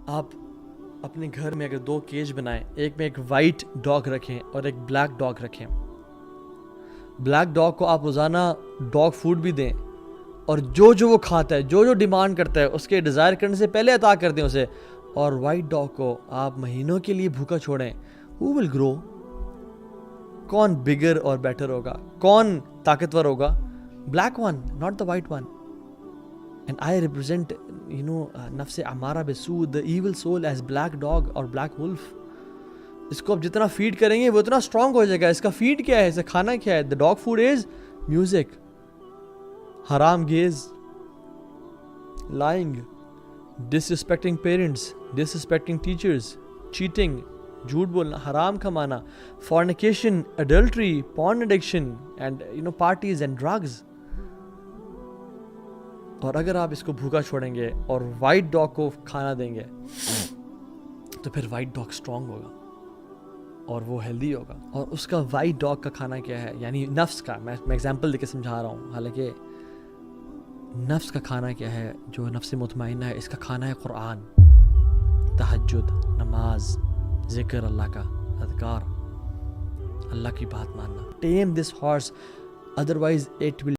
आप अपने घर में अगर 2 केज बनाएं, एक में एक वाइट डॉग रखें और एक ब्लैक डॉग रखें। ब्लैक डॉग को आप रोज़ाना डॉग फूड भी दें और जो जो वो खाता है, जो जो डिमांड करता है, उसके डिज़ायर करने से पहले अता कर दें उसे। और वाइट डॉग को आप महीनों के लिए भूखा छोड़ें। Who will grow? कौन बिगर और बेटर होगा? कौन ताकतवर होगा? Black one, not the white one. And I represent, नफ्स अमारा बिसू, the evil soul as black dog और black wolf. इसको आप जितना फीड करेंगे वो उतना स्ट्रांग हो जाएगा। इसका फीड क्या है? इसका खाना क्या है? The dog food is music, हराम gaze, lying, disrespecting parents, disrespecting teachers, cheating, झूठ बोलना, हराम कमाना, fornication, adultery, porn addiction and parties and drugs. और अगर आप इसको भूखा छोड़ेंगे और वाइट डॉग को खाना देंगे तो फिर वाइट डॉग स्ट्रांग होगा और वो हेल्दी होगा। और उसका वाइट डॉग का खाना क्या है, यानी नफ्स का, मैं एग्जांपल देके समझा रहा हूँ। हालांकि नफ्स का खाना क्या है, जो नफ्स मुतमइन्ना है, इसका खाना है कुरान, तहज्जुद, नमाज, जिक्र, अल्लाह का अज़कार, अल्लाह की बात मानना। Tame this horse, otherwise it will